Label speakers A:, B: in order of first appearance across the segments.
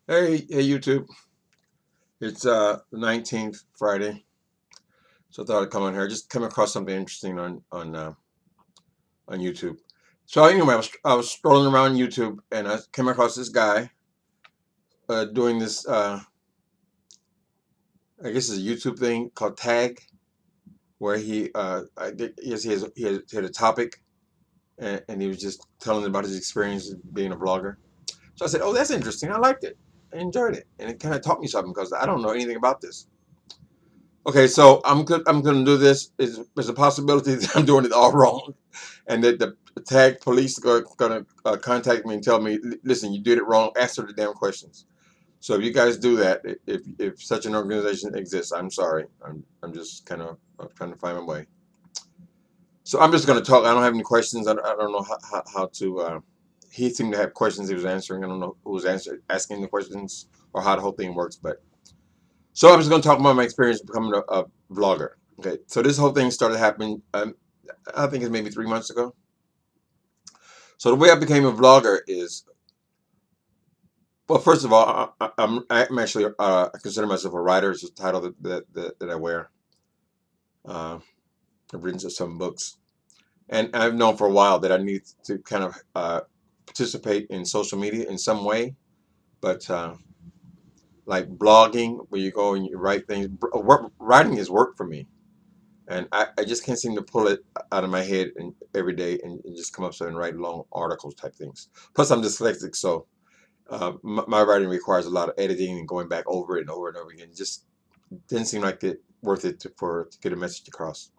A: Hey YouTube. It's the 19th Friday, so I thought I'd come on here. I just came across something interesting on YouTube. So anyway, I was strolling around YouTube and I came across this guy doing this. I guess it's a YouTube thing called Tag, where he had a topic and he was just telling about his experience being a vlogger. So I said, "Oh, that's interesting. I liked it. I enjoyed it, and it kind of taught me something because I don't know anything about this." Okay, so I'm gonna do this. There's a possibility that I'm doing it all wrong, and that the tag police are gonna contact me and tell me, listen, you did it wrong. Answer the damn questions. So if you guys do that, if such an organization exists, I'm sorry. I'm just kind of trying to find my way. So I'm just gonna talk. I don't have any questions. I don't know how to. He seemed to have questions he was answering. I don't know who was asking the questions or how the whole thing works, but. So I'm just going to talk about my experience becoming a vlogger. Okay, so this whole thing started happening. I think it's maybe 3 months ago. So the way I became a vlogger is, well, first of all, I'm actually I consider myself a writer. It's the title that I wear. Uh, I've written some books, and I've known for a while that I need to kind of participate in social media in some way, but like blogging, where you go and you write things. Writing is work for me. And I just can't seem to pull it out of my head and every day and just come up and write long articles type things. Plus, I'm dyslexic, so my writing requires a lot of editing and going back over it and over and over again. It just didn't seem like it worth it to get a message across.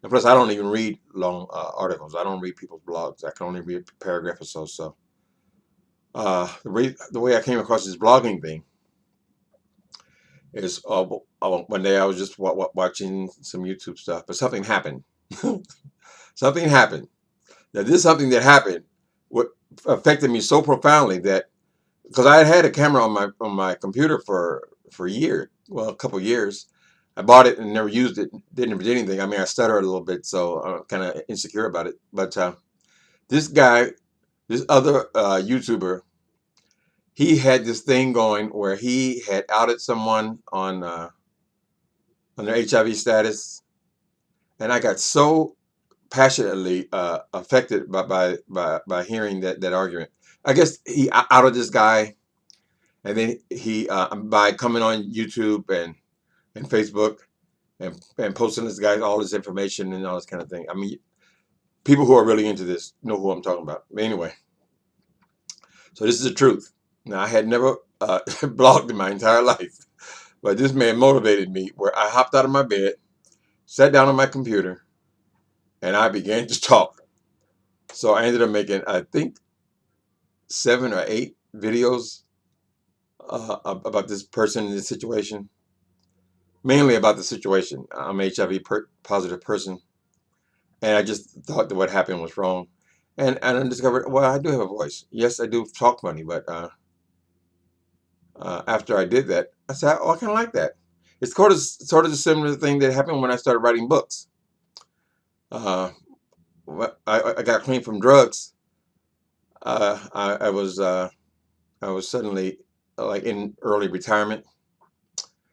A: And plus, I don't even read long articles. I don't read people's blogs. I can only read a paragraph or so. So the way I came across this blogging thing is one day I was just watching some YouTube stuff, but something happened. Something happened. Now, this is something that happened, what affected me so profoundly that because I had had a camera on my computer for a year, well, a couple of years. I bought it and never used it. Didn't never did anything. I mean, I stutter a little bit, so I'm kind of insecure about it. But this guy, this other YouTuber, he had this thing going where he had outed someone on their HIV status, and I got so passionately affected by hearing that argument. I guess he outed this guy, and then he by coming on YouTube and Facebook and posting this guy all this information and all this kind of thing. I mean, people who are really into this know who I'm talking about. But anyway, so this is the truth. Now, I had never blogged in my entire life, but this man motivated me where I hopped out of my bed, sat down on my computer, and I began to talk. So I ended up making, I think, 7 or 8 videos about this person in this situation, mainly about the situation. I'm an HIV positive person, and I just thought that what happened was wrong. And I discovered, well, I do have a voice. Yes, I do talk funny, but after I did that, I said, oh, I kind of like that. It's sort of the similar thing that happened when I started writing books. Uh, I got clean from drugs. Uh, I, I was uh, I was suddenly like in early retirement,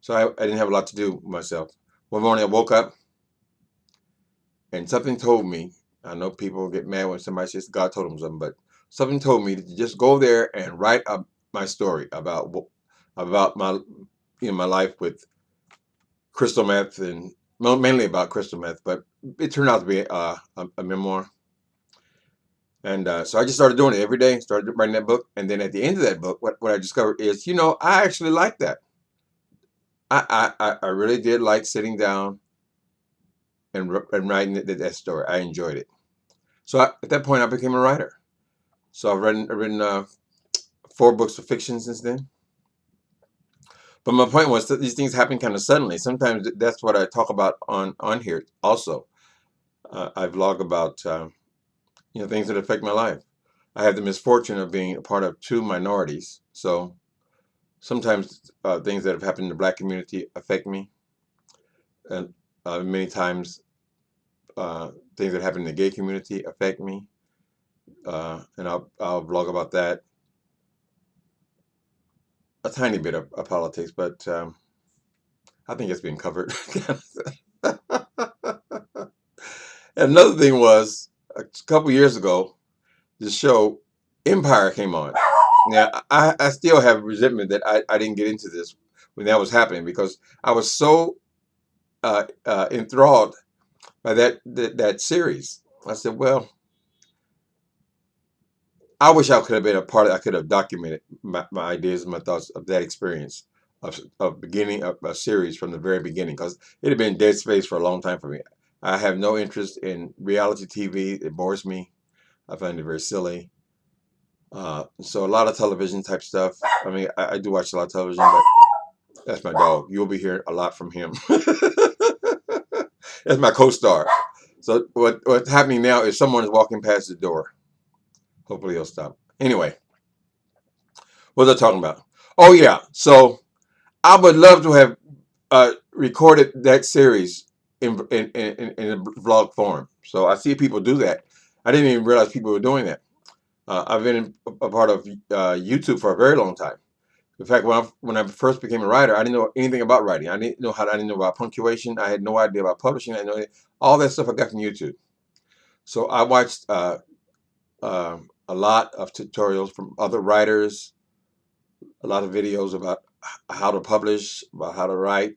A: so I didn't have a lot to do with myself. One morning I woke up and something told me. I know people get mad when somebody says God told them something, but something told me to just go there and write up my story about my my life with crystal meth and mainly about crystal meth, but it turned out to be a memoir. And so I just started doing it every day, started writing that book. And then at the end of that book, what I discovered is, I actually like that. I really did like sitting down and writing that story. I enjoyed it. So at that point, I became a writer. So I've written 4 books of fiction since then. But my point was that these things happen kind of suddenly. Sometimes that's what I talk about on here. Also, I vlog about things that affect my life. I have the misfortune of being a part of 2 minorities, so sometimes things that have happened in the Black community affect me, and many times things that happen in the gay community affect me, and I'll vlog about that. a tiny bit of politics, but I think it's been covered. Another thing was a couple years ago, the show Empire came on. Now, I still have resentment that I didn't get into this when that was happening because I was so enthralled by that series. I said, well, I wish I could have been a part of. I could have documented my ideas and my thoughts of that experience of beginning a series from the very beginning because it had been dead space for a long time for me. I have no interest in reality TV. It bores me. I find it very silly. So a lot of television type stuff. I mean, I do watch a lot of television, but that's my dog. You'll be hearing a lot from him. That's my co-star. So what's happening now is someone is walking past the door. Hopefully he'll stop. Anyway, what was I talking about? Oh yeah. So I would love to have recorded that series in a vlog form. So I see people do that. I didn't even realize people were doing that. I've been a part of YouTube for a very long time. In fact, when I first became a writer, I didn't know anything about writing. I didn't know about punctuation. I had no idea about publishing. I know all that stuff I got from YouTube. So I watched a lot of tutorials from other writers, a lot of videos about how to publish, about how to write.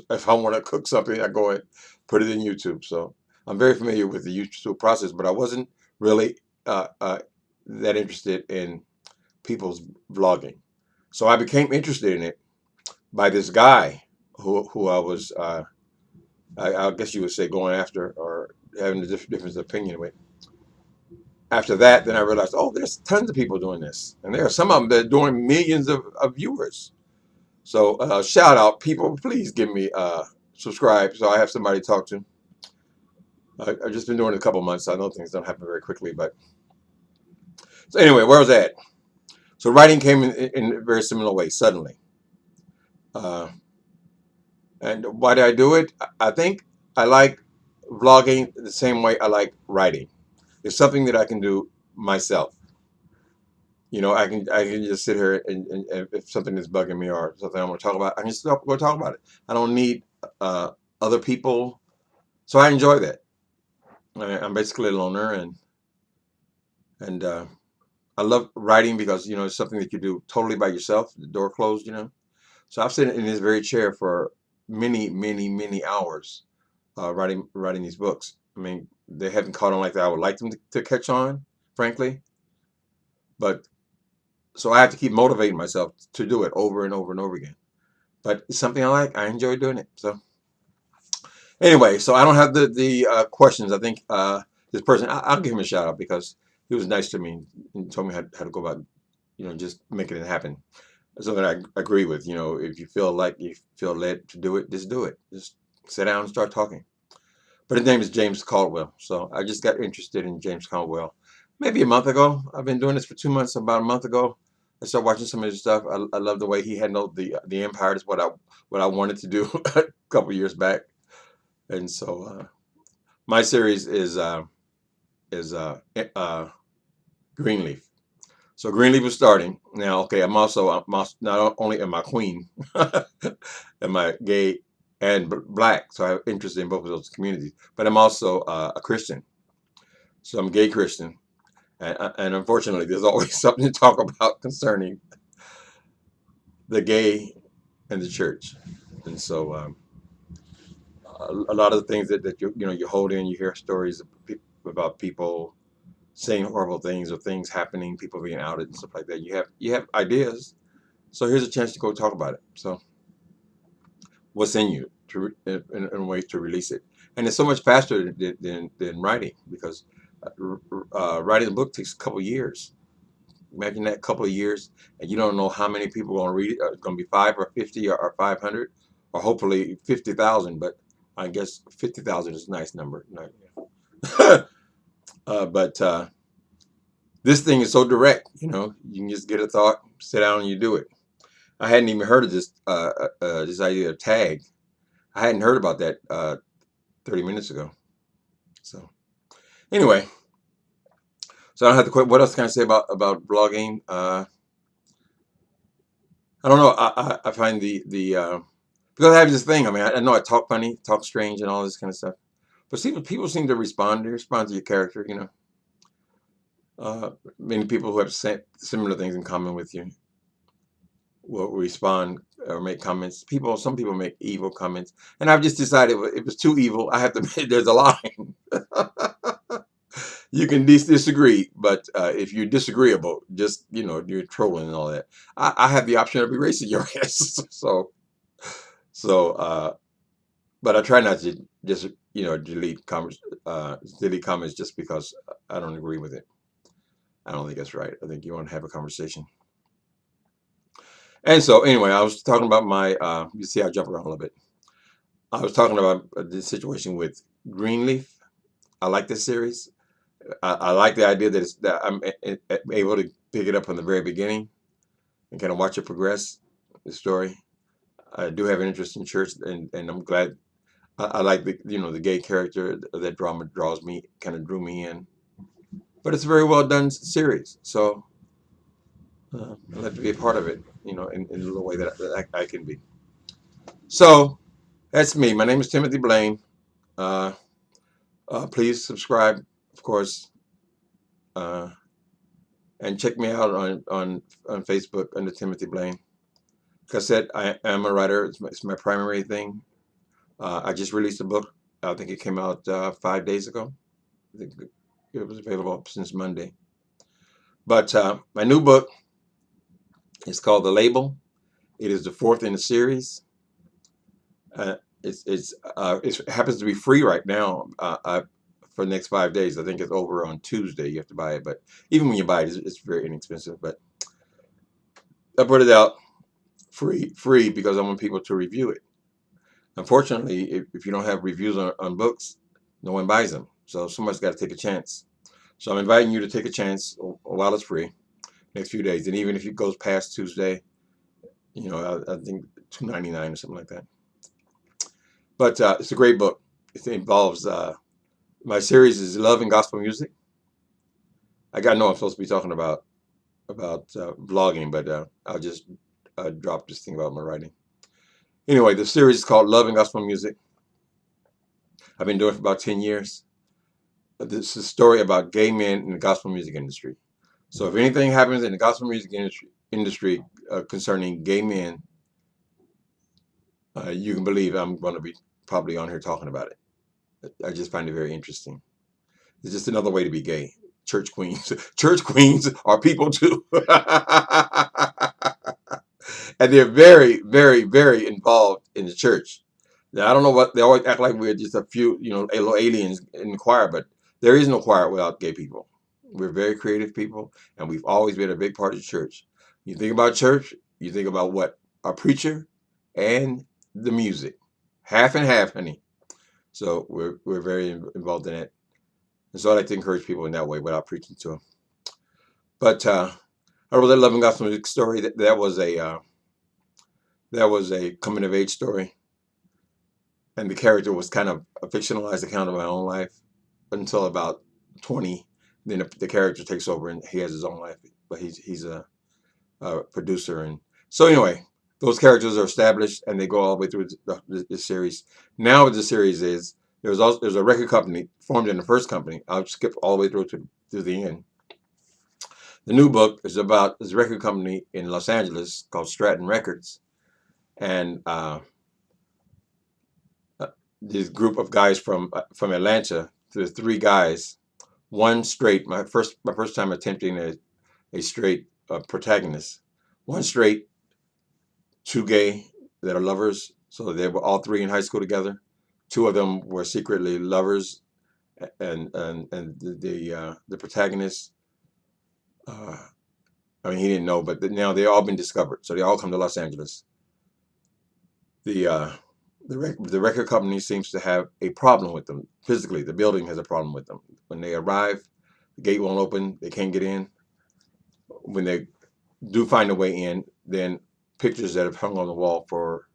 A: If I want to cook something, I go and put it in YouTube. So I'm very familiar with the YouTube process, but I wasn't really that interested in people's vlogging. So I became interested in it by this guy who I was, I guess you would say, going after or having a different opinion with. After that, then I realized, oh, there's tons of people doing this, and there are some of them that are doing millions of viewers. So shout out, people, please give me subscribe so I have somebody to talk to. I've just been doing it a couple months, so I know things don't happen very quickly. But so anyway, where was that? So writing came in a very similar way suddenly. And why did I do it? I think I like vlogging the same way I like writing. It's something that I can do myself. You know, I can just sit here and if something is bugging me or something I want to talk about, I can just go talk about it. I don't need other people, so I enjoy that. I'm basically a loner, and I love writing because it's something that you do totally by yourself, the door closed. So I've sat in this very chair for many, many, many hours writing these books. I mean, they haven't caught on like that. I would like them to catch on, frankly, but so I have to keep motivating myself to do it over and over and over again. But it's something I like. I enjoy doing it. So anyway, so I don't have the questions. I think this person, I'll give him a shout out because he was nice to me and told me how to go about, just making it happen. Something I agree with. If you feel like you feel led to do it, just do it. Just sit down and start talking. But his name is James Caldwell. So I just got interested in James Caldwell maybe a month ago. I've been doing this for 2 months. About a month ago, I started watching some of his stuff. I love the way he handled the empire. Is what I wanted to do a couple years back. And so my series is Greenleaf. So Greenleaf is starting now. Okay, I'm also not only am I queen, am I gay and black, so I have interest in both of those communities. But I'm also a Christian, so I'm gay Christian, and unfortunately, there's always something to talk about concerning the gay and the church. And so a lot of the things that you hold in, you hear stories about people saying horrible things or things happening, people being outed and stuff like that. You have ideas, so here's a chance to go talk about it. So what's in you in ways to release it, and it's so much faster than writing because writing a book takes a couple years. Imagine that, couple of years, and you don't know how many people are going to read it. It's going to be 5 or 50 or 500, or hopefully 50,000. But I guess 50,000 is a nice number. But this thing is so direct. You can just get a thought, sit down, and you do it. I hadn't even heard of this idea of tag. I hadn't heard about that 30 minutes ago. So anyway, so I don't have to quit. What else can I say about blogging? I don't know. I find because I have this thing. I mean, I know I talk funny, talk strange, and all this kind of stuff. But see, people seem to respond. They respond to your character. Many people who have similar things in common with you will respond or make comments. Some people make evil comments, and I've just decided if it's too evil, I have to. There's a line. You can disagree, but if you're disagreeable, just you're trolling and all that. I have the option of erasing your ass. So, but I try not to just delete comments just because I don't agree with it. I don't think that's right. I think you want to have a conversation. And so, anyway, I was talking about you see, I jump around a little bit. I was talking about the situation with Greenleaf. I like this series. I like the idea that I'm able to pick it up from the very beginning and kind of watch it progress, the story. I do have an interest in church, and I'm glad. I like the gay character. That drama kind of drew me in. But it's a very well done series, so I'd like to be a part of it, in a little way that I can be. So that's me. My name is Timothy Blaine. Uh, please subscribe, of course, uh, and check me out on Facebook under Timothy Blaine. Like I said, I am a writer. It's my primary thing. I just released a book. I think it came out 5 days ago. I think it was available since Monday. But my new book is called The Label. It is the fourth in the series. Uh, it happens to be free right now for the next 5 days. I think it's over on Tuesday. You have to buy it, but even when you buy it, it's very inexpensive. But I put it out free because I want people to review it. Unfortunately, if you don't have reviews on books, no one buys them. So somebody's got to take a chance. So I'm inviting you to take a chance while it's free, next few days. And even if it goes past Tuesday, I think $2.99 or something like that. But it's a great book. It involves my series is Love and Gospel Music. I got to know I'm supposed to be talking about vlogging, but I'll just drop this thing about my writing. Anyway, the series is called Love and Gospel Music. I've been doing it for about 10 years. This is a story about gay men in the gospel music industry. So if anything happens in the gospel music industry concerning gay men, you can believe I'm going to be probably on here talking about it. I just find it very interesting. It's just another way to be gay. Church queens. Church queens are people too. And they're very, very, very involved in the church. Now, I don't know what they always act like we're just a few, aliens in the choir, but there is no choir without gay people. We're very creative people, and we've always been a big part of church. You think about church, you think about what? A preacher and the music. Half and half, honey. So we're very involved in it. And so I like to encourage people in that way without preaching to them. But I wrote that Love and Gospel Music story. That was a coming of age story, and the character was kind of a fictionalized account of my own life until about 20. Then the character takes over and he has his own life, but he's a producer. And so anyway, those characters are established and they go all the way through the series. Now what the series is, there's a record company formed in the first company. I'll skip all the way through to the end. The new book is about this record company in Los Angeles called Stratton Records, and this group of guys from Atlanta. There's three guys, one straight. My first time attempting a straight protagonist. One straight, two gay that are lovers. So they were all three in high school together. Two of them were secretly lovers, and the protagonist. I mean, he didn't know, but now they've all been discovered. So they all come to Los Angeles. The record company seems to have a problem with them. Physically, the building has a problem with them. When they arrive, the gate won't open. They can't get in. When they do find a way in, then pictures that have hung on the wall for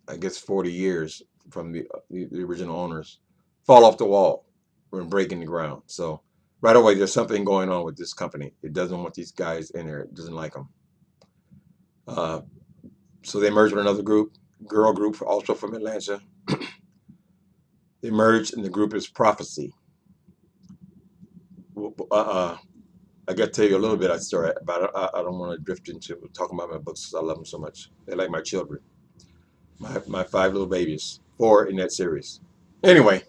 A: I guess 40 years from the original owners fall off the wall and break in the ground. So right away there's something going on with this company. It doesn't want these guys in there. It doesn't like them. So they merged with another group, girl group, also from Atlanta. They merged, and the group is Prophecy. I got to tell you a little bit of that story, but I don't want to drift into talking about my books because I love them so much. They're like my children, my 5 little babies, 4 in that series. Anyway,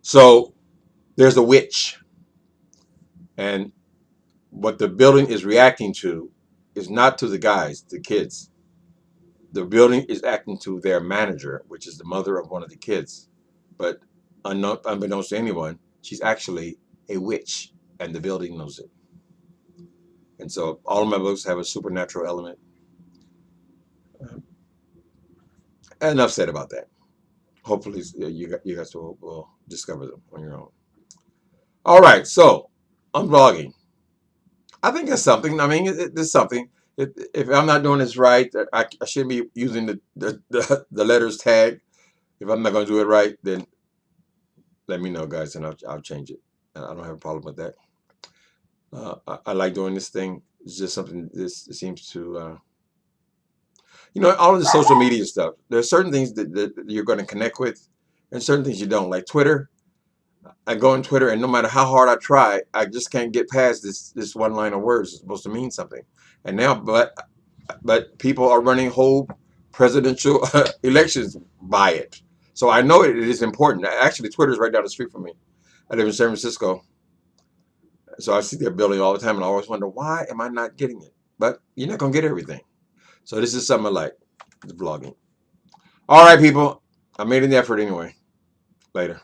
A: so there's a witch, and what the building is reacting to is not to the guys, the kids. The building is acting to their manager, which is the mother of one of the kids. But unbeknownst to anyone, she's actually a witch, and the building knows it. And so all of my books have a supernatural element. Enough said about that. Hopefully, you guys will discover them on your own. All right, so I'm vlogging. I think it's something. I mean, there's something. If I'm not doing this right, I shouldn't be using the letters tag. If I'm not going to do it right, then let me know, guys, and I'll change it. I don't have a problem with that. I like doing this thing. It's just something this seems to, all of the social media stuff. There's certain things that you're going to connect with, and certain things you don't. Like Twitter, I go on Twitter, and no matter how hard I try, I just can't get past this one line of words. It's supposed to mean something. And now, but people are running whole presidential elections by it. So I know it is important. Actually, Twitter is right down the street from me. I live in San Francisco. So I see their building all the time, and I always wonder, why am I not getting it? But you're not going to get everything. So this is something I like, the vlogging. All right, people. I made an effort anyway. Later.